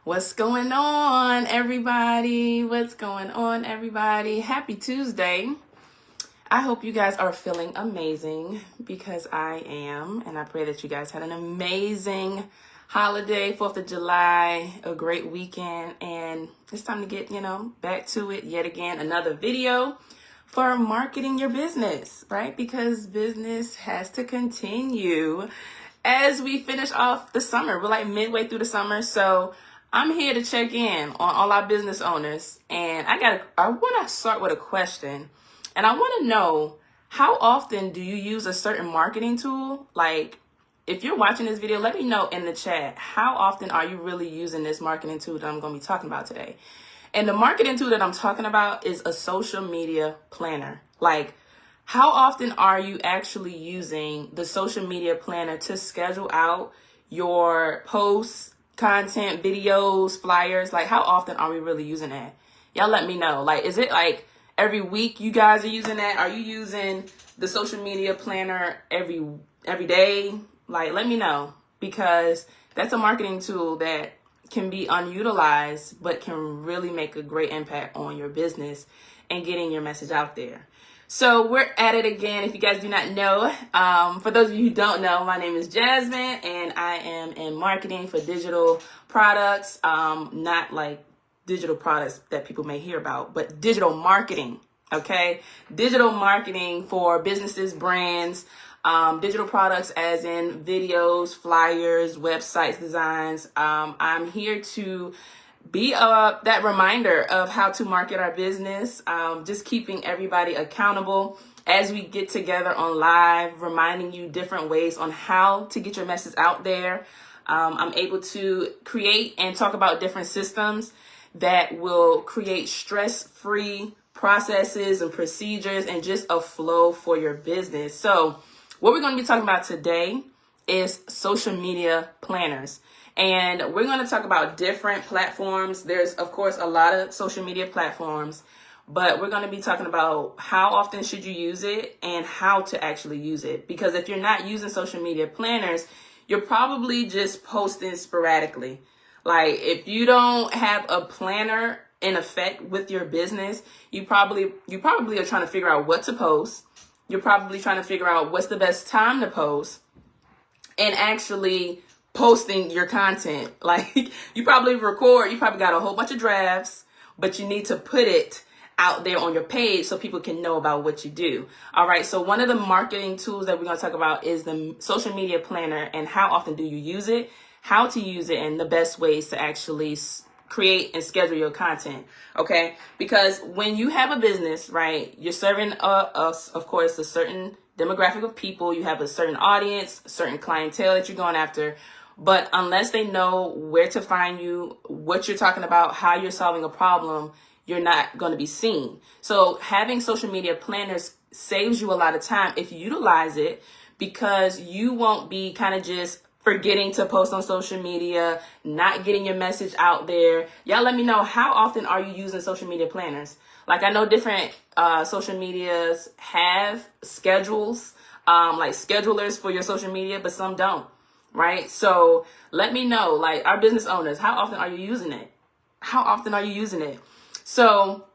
What's going on, everybody? What's going on, everybody? Happy Tuesday. I hope you guys are feeling amazing because I am, and I pray that you guys had an amazing holiday, 4th of July, a great weekend, and it's time to get, back to it yet again. Another video for marketing your business, right? Because business has to continue as we finish off the summer. We're like midway through the summer, so I'm here to check in on all our business owners, and I want to start with a question, and I want to know, how often do you use a certain marketing tool? Like, if you're watching this video, let me know in the chat, how often are you really using this marketing tool that I'm going to be talking about today? And the marketing tool that I'm talking about is a social media planner. Like, how often are you actually using the social media planner to schedule out your posts, content, videos, flyers? Like, how often are we really using that? Y'all let me know. Like, is it like every week you guys are using that? Are you using the social media planner every day? Like, let me know, because that's a marketing tool that can be unutilized, but can really make a great impact on your business and getting your message out there. So we're at it again. If you guys do not know, for those of you who don't know, my name is Jasmine, and I am in marketing for digital products, not like digital products that people may hear about, but digital marketing, okay? Digital marketing for businesses, brands, digital products as in videos, flyers, websites, designs. I'm here to be that reminder of how to market our business, just keeping everybody accountable as we get together on live, reminding you different ways on how to get your message out there. I'm able to create and talk about different systems that will create stress-free processes and procedures and just a flow for your business. So what we're going to be talking about today is social media planners. And we're going to talk about different platforms. There's, of course, a lot of social media platforms, but we're going to be talking about how often should you use it and how to actually use it. Because if you're not using social media planners, you're probably just posting sporadically. Like, if you don't have a planner in effect with your business, you probably are trying to figure out what to post. You're probably trying to figure out what's the best time to post, and actually posting your content. Like, you probably got a whole bunch of drafts, but you need to put it out there on your page so people can know about what you do. All right. So one of the marketing tools that we're going to talk about is the social media planner, and how often do you use it, how to use it, and the best ways to actually create and schedule your content. Okay. Because when you have a business, right, you're serving of course, a certain demographic of people. You have a certain audience, a certain clientele that you're going after. But unless they know where to find you, what you're talking about, how you're solving a problem, you're not going to be seen. So having social media planners saves you a lot of time if you utilize it, because you won't be kind of just forgetting to post on social media, not getting your message out there. Y'all let me know, how often are you using social media planners? Like, I know different social medias have schedules, like schedulers for your social media, but some don't, right? So let me know, like, our business owners, how often are you using it? How often are you using it? So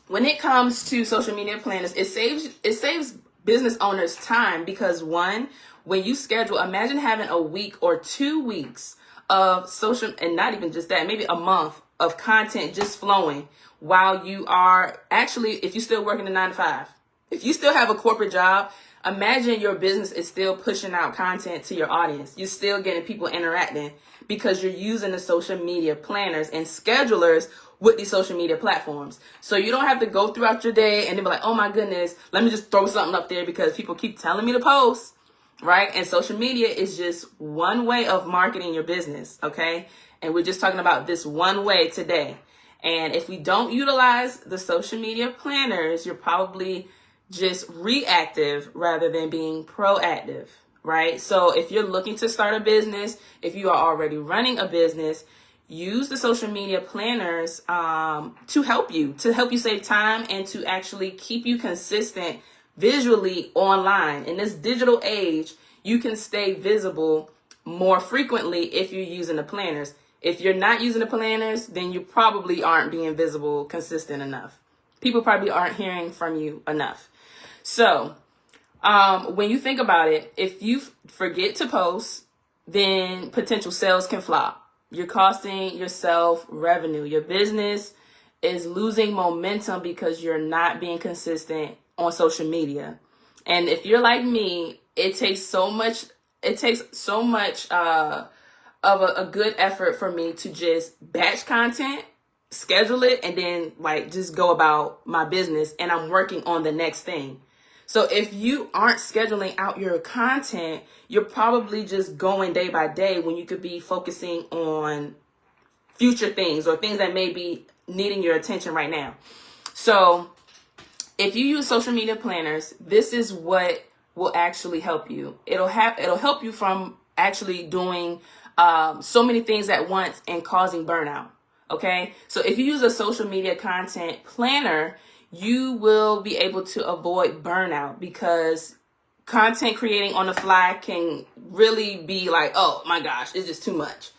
when it comes to social media planners, it saves business owners time, because one, when you schedule, imagine having a week or 2 weeks of social, and not even just that, maybe a month of content just flowing while you are actually, if you're still working a 9 to 5, if you still have a corporate job, imagine your business is still pushing out content to your audience. You're still getting people interacting because you're using the social media planners and schedulers with these social media platforms. So you don't have to go throughout your day and then be like, oh my goodness, let me just throw something up there because people keep telling me to post, right? And social media is just one way of marketing your business, okay? And we're just talking about this one way today. And if we don't utilize the social media planners, you're probably just reactive rather than being proactive, right? So if you're looking to start a business, if you are already running a business, use the social media planners to help you save time and to actually keep you consistent visually online. In this digital age, you can stay visible more frequently if you're using the planners. If you're not using the planners, then you probably aren't being visible consistent enough. People probably aren't hearing from you enough. So when you think about it, if you forget to post, then potential sales can flop. You're costing yourself revenue. Your business is losing momentum because you're not being consistent on social media. And if you're like me, it takes so much of a good effort for me to just batch content, schedule it, and then like just go about my business, and I'm working on the next thing. So if you aren't scheduling out your content, you're probably just going day by day when you could be focusing on future things or things that may be needing your attention right now. So if you use social media planners, this is what will actually help you. It'll help you from actually doing so many things at once and causing burnout. Okay. So if you use a social media content planner, you will be able to avoid burnout, because content creating on the fly can really be like, oh my gosh, it's just too much.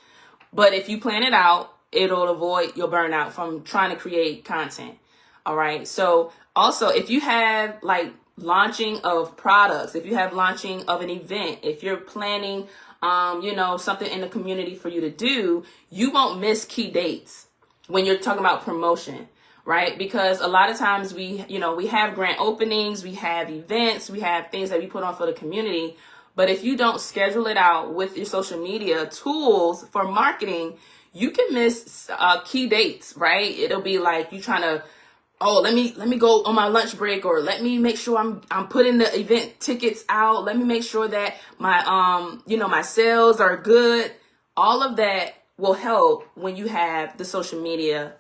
But if you plan it out, it'll avoid your burnout from trying to create content. All right. So also, if you have like launching of products, if you have launching of an event, if you're planning, something in the community for you to do, you won't miss key dates when you're talking about promotion, right? Because a lot of times we have grand openings, we have events, we have things that we put on for the community. But if you don't schedule it out with your social media tools for marketing, you can miss key dates, right? It'll be like you trying to, let me go on my lunch break, or let me make sure I'm putting the event tickets out. Let me make sure that my my sales are good. All of that will help when you have the social media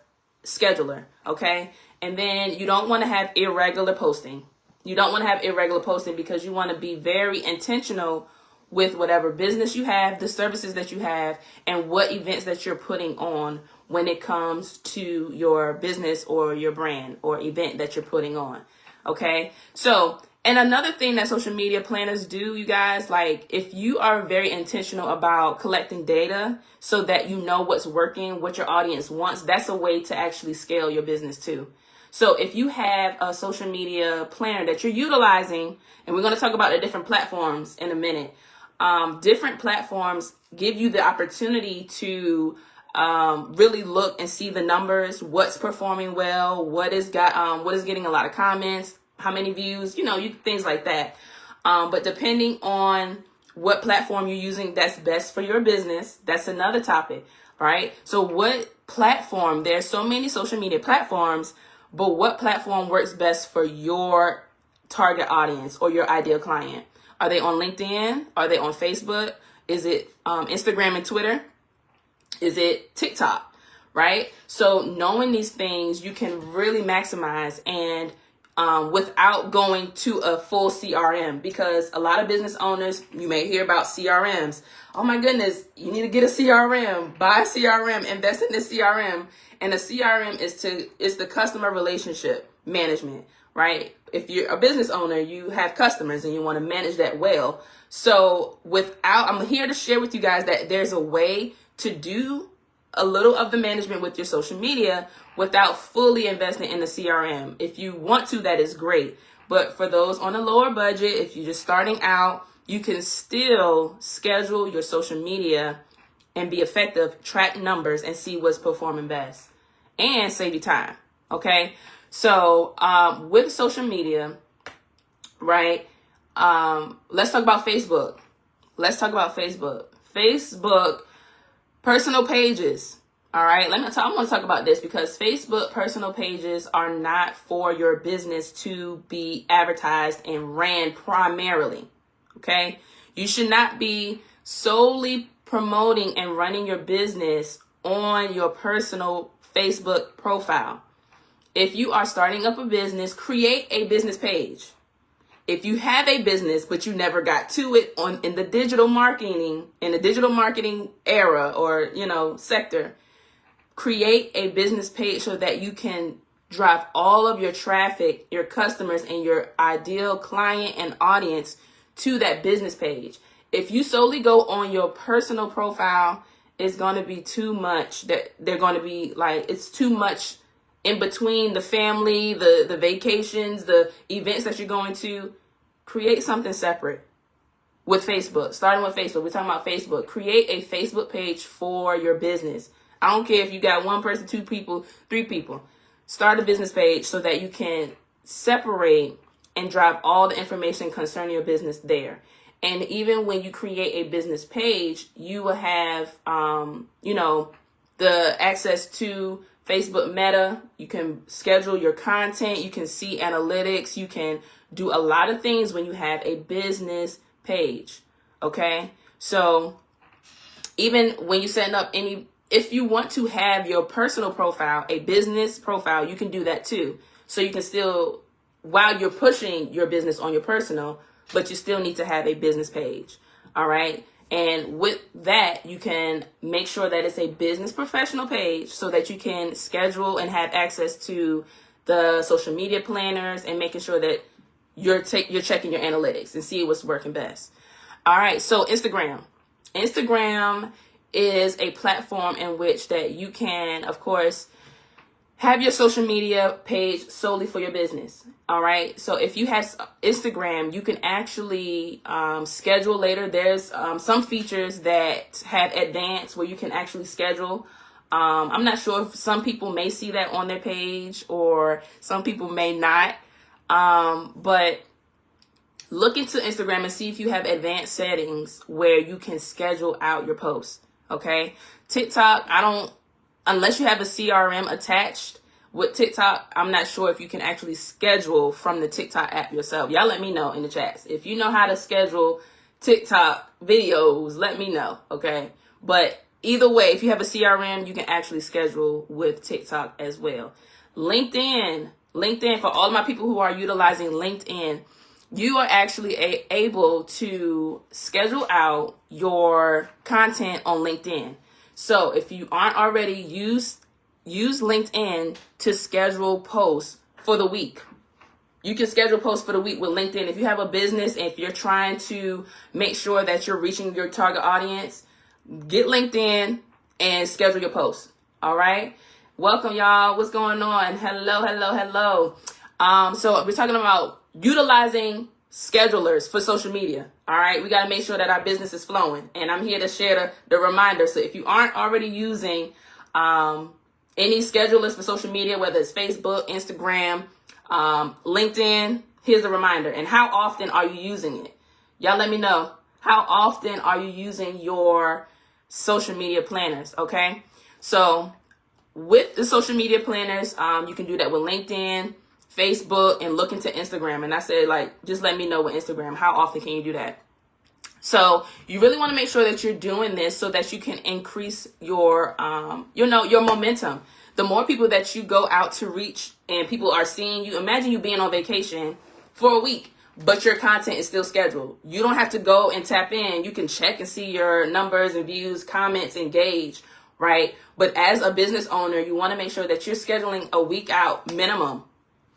scheduler, okay? And then you don't want to have irregular posting. You don't want to have irregular posting because you want to be very intentional with whatever business you have, the services that you have, and what events that you're putting on when it comes to your business or your brand or event that you're putting on. Okay. So, and another thing that social media planners do, you guys, like if you are very intentional about collecting data so that you know what's working, what your audience wants, that's a way to actually scale your business too. So if you have a social media planner that you're utilizing, and we're going to talk about the different platforms in a minute, different platforms give you the opportunity to really look and see the numbers, what's performing well, what is getting a lot of comments, how many views, things like that. But depending on what platform you're using that's best for your business, that's another topic, right? So what platform, there's so many social media platforms, but what platform works best for your target audience or your ideal client? Are they on LinkedIn? Are they on Facebook? Is it Instagram and Twitter? Is it TikTok, right? So knowing these things, you can really maximize and without going to a full CRM, because a lot of business owners, you may hear about CRMs. Oh my goodness, you need to get a CRM, buy a CRM, invest in the CRM. And the CRM is the customer relationship management, right? If you're a business owner, you have customers and you want to manage that well. So I'm here to share with you guys that there's a way to do a little of the management with your social media without fully investing in the CRM. If you want to, that is great. But for those on a lower budget, if you're just starting out, you can still schedule your social media and be effective, track numbers, and see what's performing best and save you time. Okay. So with social media, right? Let's talk about Facebook. Facebook personal pages. All right. I'm going to talk about this because Facebook personal pages are not for your business to be advertised and ran primarily. Okay. You should not be solely promoting and running your business on your personal Facebook profile. If you are starting up a business, create a business page. If you have a business, but you never got to it in the digital marketing era or, sector, create a business page so that you can drive all of your traffic, your customers, and your ideal client and audience to that business page. If you solely go on your personal profile it's going to be too much that they're going to be like, it's too much in between the family, the vacations, the events that you're going to. Create something separate with Facebook. Starting with Facebook. We're talking about Facebook. Create a Facebook page for your business. I don't care if you got one person, two people, three people. Start a business page so that you can separate and drop all the information concerning your business there. And even when you create a business page, you will have, the access to Facebook Meta. You can schedule your content. You can see analytics. You can do a lot of things when you have a business page. Okay. So even when you're setting up if you want to have your personal profile, a business profile, you can do that too. So you can still, while you're pushing your business on your personal, but you still need to have a business page. All right. And with that, you can make sure that it's a business professional page so that you can schedule and have access to the social media planners and making sure that you're checking your analytics and see what's working best. All right. So Instagram is a platform in which that you can, of course, have your social media page solely for your business. All right. So if you have Instagram, you can actually schedule later. There's some features that have advanced where you can actually schedule. I'm not sure if some people may see that on their page or some people may not. But look into Instagram and see if you have advanced settings where you can schedule out your posts. Okay. TikTok, unless you have a CRM attached with TikTok, I'm not sure if you can actually schedule from the TikTok app yourself. Y'all let me know in the chats. If you know how to schedule TikTok videos, let me know. Okay. But either way, if you have a CRM, you can actually schedule with TikTok as well. LinkedIn, for all my people who are utilizing LinkedIn, you are actually able to schedule out your content on LinkedIn. So if you aren't already, use LinkedIn to schedule posts for the week. You can schedule posts for the week with LinkedIn. If you have a business and if you're trying to make sure that you're reaching your target audience, get LinkedIn and schedule your posts. All right. Welcome, y'all. What's going on? Hello. So we're talking about utilizing schedulers for social media. All right. We got to make sure that our business is flowing. And I'm here to share the reminder. So if you aren't already using any schedulers for social media, whether it's Facebook, Instagram, LinkedIn, here's a reminder. And how often are you using it? Y'all let me know. How often are you using your social media planners? Okay. So with the social media planners, you can do that with LinkedIn, Facebook, and look into Instagram. And I said, just let me know with Instagram. How often can you do that? So you really want to make sure that you're doing this so that you can increase your momentum. The more people that you go out to reach and people are seeing you, imagine you being on vacation for a week, but your content is still scheduled. You don't have to go and tap in. You can check and see your numbers and views, comments, engage, right? But as a business owner, you want to make sure that you're scheduling a week out minimum.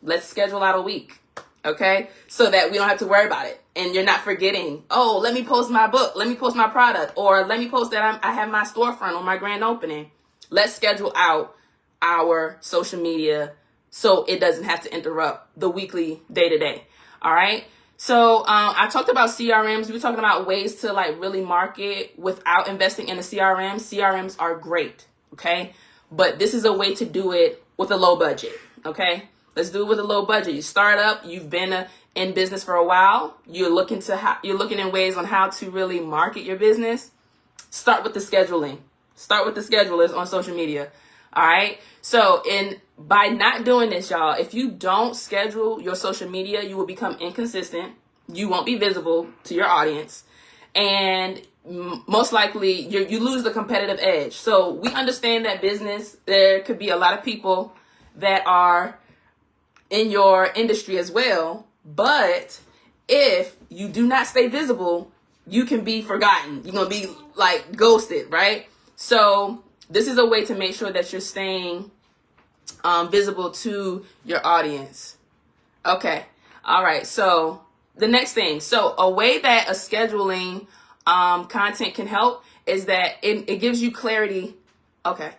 Let's schedule out a week. Okay. So that we don't have to worry about it. And you're not forgetting, oh, let me post my book. Let me post my product, or let me post that I have my storefront on my grand opening. Let's schedule out our social media so it doesn't have to interrupt the weekly day-to-day. All right. So I talked about CRMs. We were talking about ways to really market without investing in a CRM. CRMs are great. Okay. But this is a way to do it with a low budget. Okay. Let's do it with a low budget. You start up, you've been in business for a while. You're looking in ways on how to really market your business. Start with the scheduling. Start with the schedulers on social media. All right. So by not doing this, y'all, if you don't schedule your social media, you will become inconsistent. You won't be visible to your audience. And most likely you lose the competitive edge. So we understand that business, there could be a lot of people that are in your industry as well. But if you do not stay visible, you can be forgotten. You're going to be ghosted, right? So this is a way to make sure that you're staying visible to your audience. Okay. All right. So the next thing. So a way that a scheduling content can help is that it gives you clarity. Okay.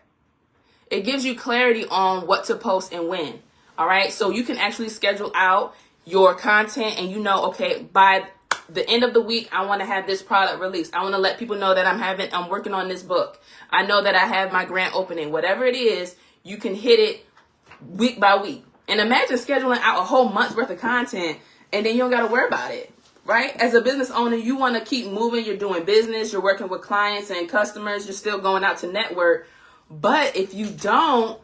It gives you clarity on what to post and when. All right. So you can actually schedule out your content and okay, by the end of the week, I want to have this product released. I want to let people know that I'm working on this book. I know that I have my grand opening. Whatever it is, you can hit it week by week. And imagine scheduling out a whole month's worth of content and then you don't got to worry about it. Right? As a business owner, you want to keep moving. You're doing business. You're working with clients and customers. You're still going out to network. But if you don't,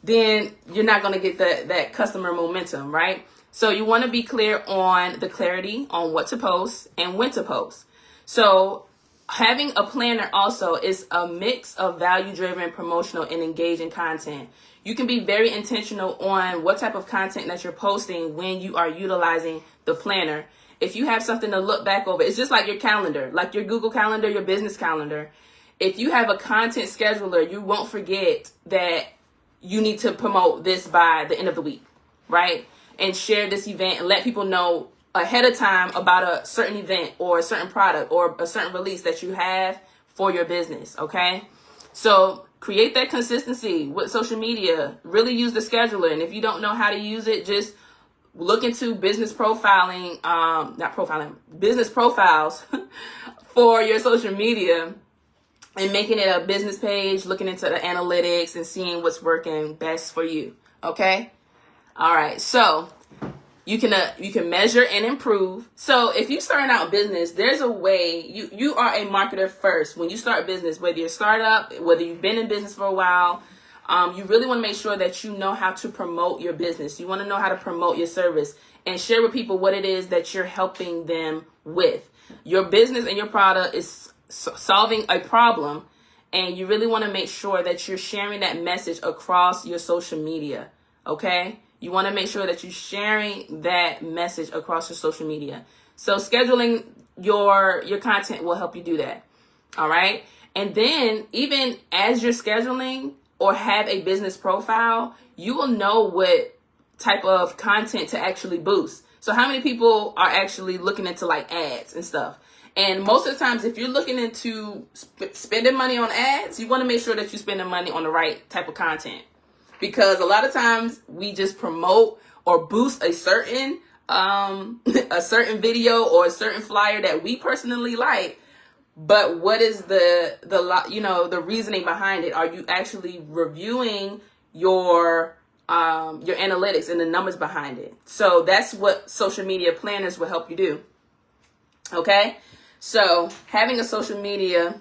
then you're not going to get that customer momentum, right? So you want to be clear on the clarity on what to post and when to post. So having a planner also is a mix of value-driven, promotional, and engaging content. You can be very intentional on what type of content that you're posting when you are utilizing the planner. If you have something to look back over, it's just like your calendar, like your Google Calendar, your business calendar. If you have a content scheduler, you won't forget that you need to promote this by the end of the week, right? And share this event and let people know ahead of time about a certain event or a certain product or a certain release that you have for your business, okay? So create that consistency with social media. Really use the scheduler. And if you don't know how to use it, just look into business profiling, business profiles for your social media and making it a business page, looking into the analytics and seeing what's working best for you. Okay. All right. So you can measure and improve. So if you starting out business, there's a way you are a marketer first. When you start business, whether you're a startup, whether you've been in business for a while, you really want to make sure that you know how to promote your business. You want to know how to promote your service and share with people what it is that you're helping them with. Your business and your product is solving a problem, and you really want to make sure that you're sharing that message across your social media, okay? You want to make sure that you're sharing that message across your social media. So scheduling your content will help you do that, all right? And then even as you're scheduling or have a business profile, you will know what type of content to actually boost. So how many people are actually looking into like ads and stuff? And most of the times, if you're looking into spending money on ads, you want to make sure that you're spending money on the right type of content. Because a lot of times we just promote or boost a certain video or a certain flyer that we personally like. But what is the reasoning behind it? Are you actually reviewing your analytics and the numbers behind it? So that's what social media planners will help you do. Okay? So having a social media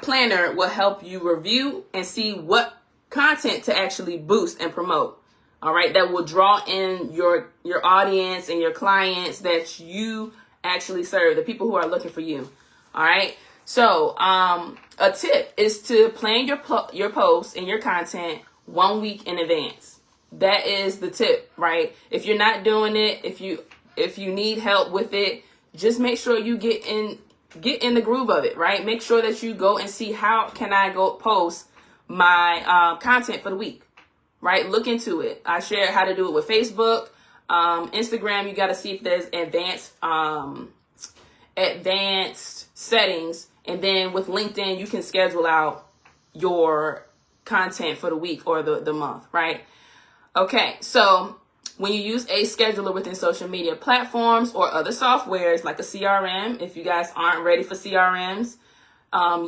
planner will help you review and see what content to actually boost and promote. All right? That will draw in your audience and your clients that you actually serve, the people who are looking for you. All right. So a tip is to plan your posts and your content 1 week in advance. That is the tip, right? If you're not doing it, if you need help with it, just make sure you get in the groove of it, right? Make sure that you go and see how can I go post my content for the week, right? Look into it. I share how to do it with Facebook, Instagram. You got to see if there's advanced settings. And then with LinkedIn, you can schedule out your content for the week or the month, right? Okay, so when you use a scheduler within social media platforms or other softwares like a CRM, if you guys aren't ready for CRMs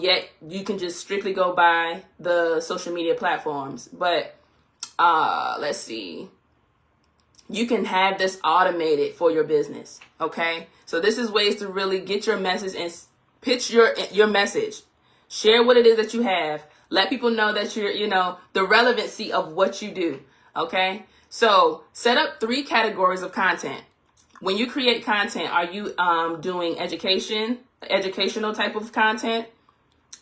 yet, you can just strictly go by the social media platforms. But let's see. You can have this automated for your business, okay? So this is ways to really get your message and pitch your message. Share what it is that you have. Let people know that you're, the relevancy of what you do, okay? So set up 3 categories of content. When you create content, are you doing educational type of content?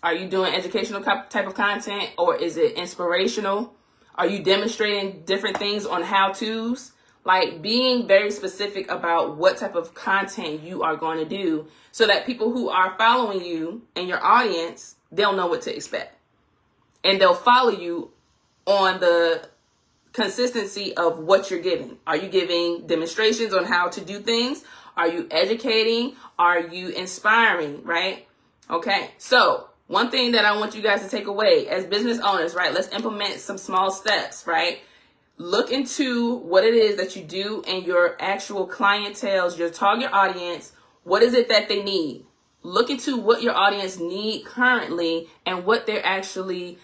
Are you doing educational type of content, or is it inspirational? Are you demonstrating different things on how-tos? Like being very specific about what type of content you are going to do so that people who are following you and your audience, they'll know what to expect. And they'll follow you on the consistency of what you're giving. Are you giving demonstrations on how to do things? Are you educating? Are you inspiring, right? Okay. So one thing that I want you guys to take away as business owners, right? Let's implement some small steps, right? Look into what it is that you do and your actual clientele, your target audience. What is it that they need? Look into what your audience need currently and what they're actually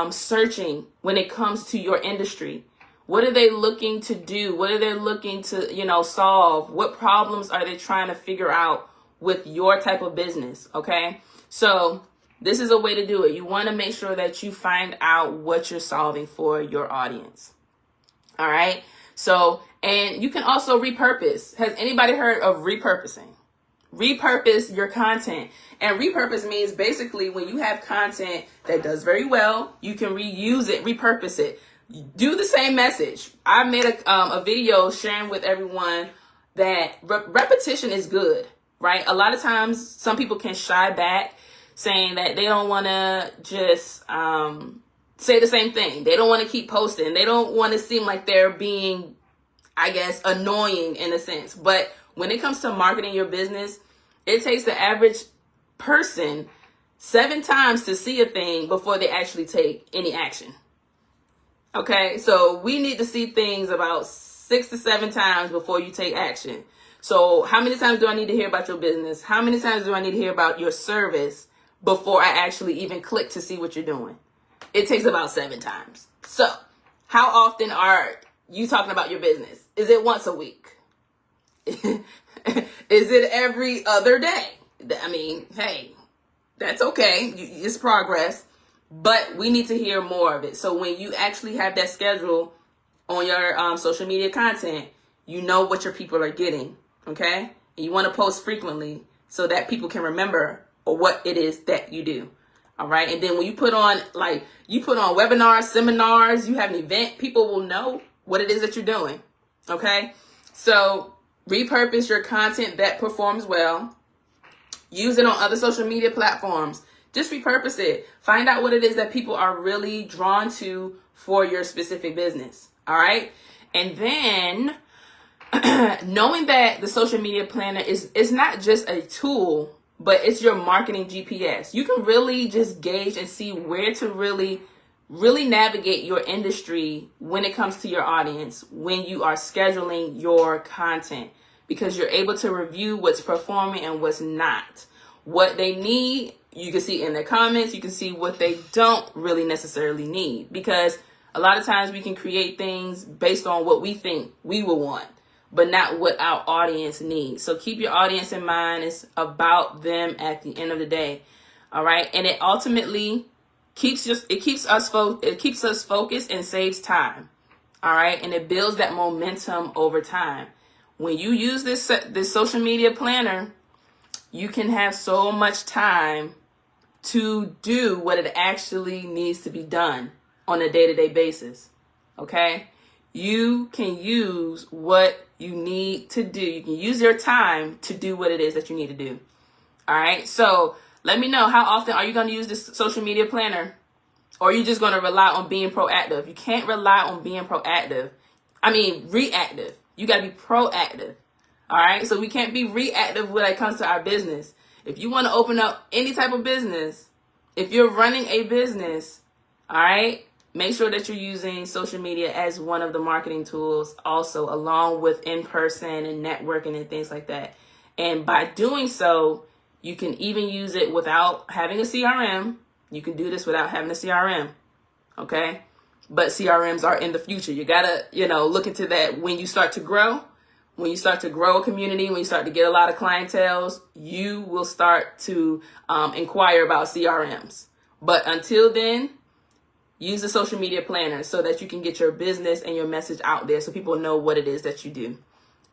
searching when it comes to your industry. What are they looking to do? What are they looking to, solve? What problems are they trying to figure out with your type of business? Okay. So this is a way to do it. You want to make sure that you find out what you're solving for your audience. All right. So, and you can also repurpose. Has anybody heard of repurposing? Repurpose your content. And repurpose means basically when you have content that does very well, you can reuse it, repurpose it. Do the same message. I made a video sharing with everyone that repetition is good, right? A lot of times some people can shy back saying that they don't want to just say the same thing. They don't want to keep posting. They don't want to seem like they're being, I guess, annoying in a sense. But when it comes to marketing your business, it takes the average person 7 times to see a thing before they actually take any action. Okay, so we need to see things about 6 to 7 times before you take action. So how many times do I need to hear about your business? How many times do I need to hear about your service before I actually even click to see what you're doing? It takes about 7 times. So how often are you talking about your business? Is it once a week? Is it every other day? I mean, hey, that's okay. It's progress. But we need to hear more of it. So when you actually have that schedule on your social media content, you know what your people are getting, okay? And you want to post frequently so that people can remember what it is that you do, all right? And then when you put on webinars, seminars, you have an event, people will know what it is that you're doing, okay? So repurpose your content that performs well. Use it on other social media platforms. Just repurpose it. Find out what it is that people are really drawn to for your specific business. All right. And then knowing that the social media planner is not just a tool, but it's your marketing GPS. You can really just gauge and see where to really navigate your industry when it comes to your audience, when you are scheduling your content, because you're able to review what's performing and what's not. What they need, you can see in their comments. You can see what they don't really necessarily need, because a lot of times we can create things based on what we think we will want, but not what our audience needs. So keep your audience in mind. It's about them at the end of the day. All right. And it ultimately keeps us focused and saves time. All right. And it builds that momentum over time. When you use this social media planner, you can have so much time to do what it actually needs to be done on a day-to-day basis. Okay? You can use what you need to do. You can use your time to do what it is that you need to do. All right? So let me know, how often are you going to use this social media planner? Or are you just going to rely on being proactive? You can't rely on being reactive. You got to be proactive. All right. So we can't be reactive when it comes to our business. If you want to open up any type of business, if you're running a business, all right, make sure that you're using social media as one of the marketing tools also, along with in-person and networking and things like that. And by doing so, you can even use it without having a CRM. You can do this without having a CRM. Okay. But CRMs are in the future. You got to, look into that when you start to grow. When you start to grow a community, when you start to get a lot of clientele, you will start to inquire about CRMs. But until then, use the social media planner so that you can get your business and your message out there so people know what it is that you do.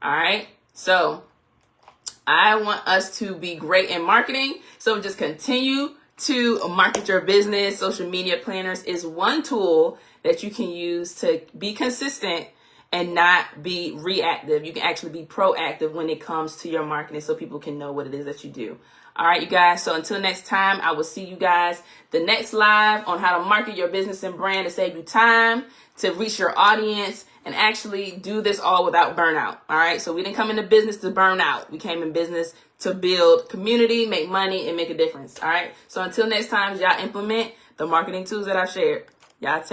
All right. So I want us to be great in marketing. So just continue to market your business. Social media planners is one tool that you can use to be consistent and not be reactive. You can actually be proactive when it comes to your marketing so people can know what it is that you do. All right, you guys. So until next time, I will see you guys the next live on how to market your business and brand to save you time, to reach your audience, and actually do this all without burnout. All right. So we didn't come into business to burn out. We came in business to build community, make money, and make a difference. All right. So until next time, y'all implement the marketing tools that I've shared. Y'all take